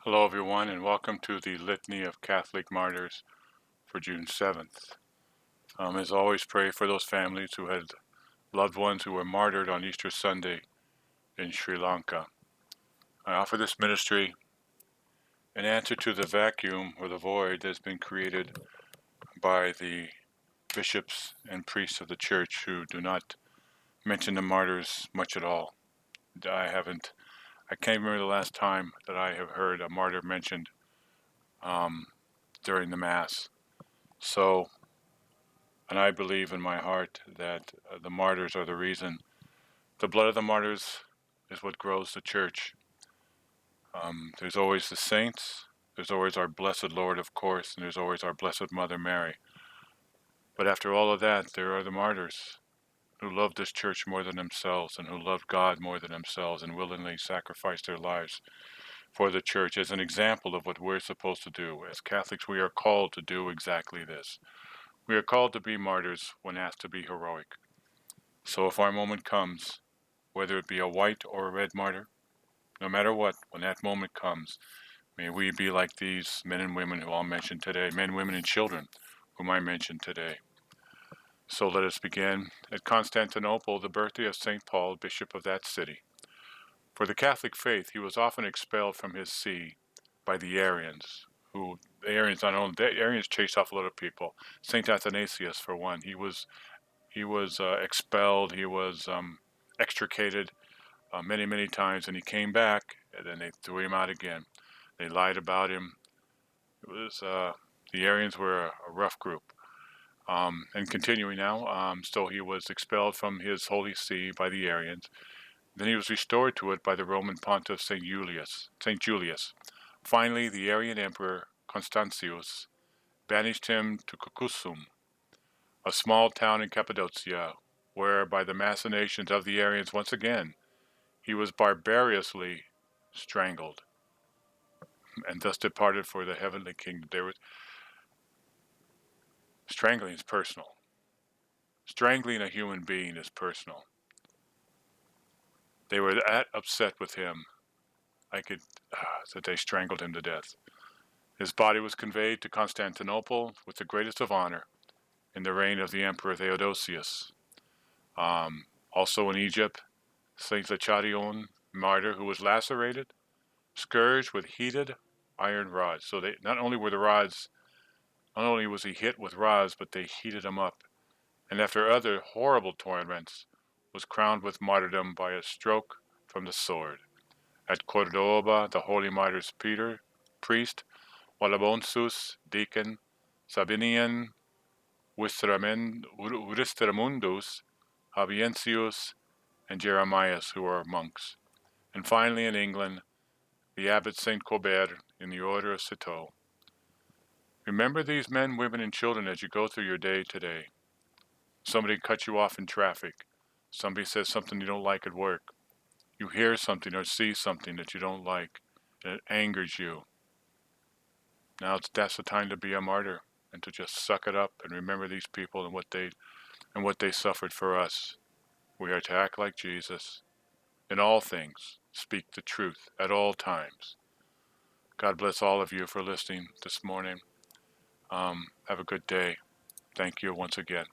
Hello everyone, and welcome to the Litany of Catholic Martyrs for June 7th. As always, pray for those families who had loved ones who were martyred on Easter Sunday in Sri Lanka. I offer this ministry in answer to the vacuum or the void that has been created by the bishops and priests of the Church who do not mention the martyrs much at all. I can't remember the last time that I have heard a martyr mentioned during the Mass. And I believe in my heart that the martyrs are the reason. The blood of the martyrs is what grows the church. There's always the saints, there's always our blessed Lord, of course, and there's always our blessed Mother Mary. But after all of that, there are the martyrs who loved this church more than themselves and who loved God more than themselves and willingly sacrificed their lives for the church as an example of what we're supposed to do. As Catholics, we are called to do exactly this. We are called to be martyrs when asked to be heroic. So if our moment comes, whether it be a white or a red martyr, no matter what, when that moment comes, may we be like these men and women who I'll mention today, men, women, and children whom I mentioned today. So let us begin. At Constantinople, the birthday of St. Paul, bishop of that city. For the Catholic faith, he was often expelled from his see by the Arians, the Arians chased off a lot of people. St. Athanasius, for one, he was expelled, he was extricated many times, and he came back, and then they threw him out again. They lied about him. It was the Arians were a rough group. And continuing now, so he was expelled from his holy see by the Arians. Then he was restored to it by the Roman pontiff Saint Julius. Finally, the Arian emperor Constantius banished him to Cucusum, a small town in Cappadocia, where by the machinations of the Arians once again, he was barbarously strangled and thus departed for the heavenly kingdom. Strangling is personal. Strangling a human being is personal. They were that upset with him, that they strangled him to death. His body was conveyed to Constantinople with the greatest of honor in the reign of the Emperor Theodosius. Also in Egypt, Saint Zacharion, martyr, who was lacerated, scourged with heated iron rods. So not only was he hit with rods, but they heated him up. And after other horrible torments, was crowned with martyrdom by a stroke from the sword. At Cordoba, the holy martyrs Peter, priest, Walabonsus, deacon, Sabinian, Wistamundus, Habientius, and Jeremias, who are monks. And finally in England, the abbot Saint Colbert in the order of Citeaux. Remember these men, women, and children as you go through your day today. Somebody cuts you off in traffic. Somebody says something you don't like at work. You hear something or see something that you don't like, and it angers you. Now that's the time to be a martyr and to just suck it up and remember these people and what they suffered for us. We are to act like Jesus. In all things, speak the truth at all times. God bless all of you for listening this morning. Have a good day. Thank you once again.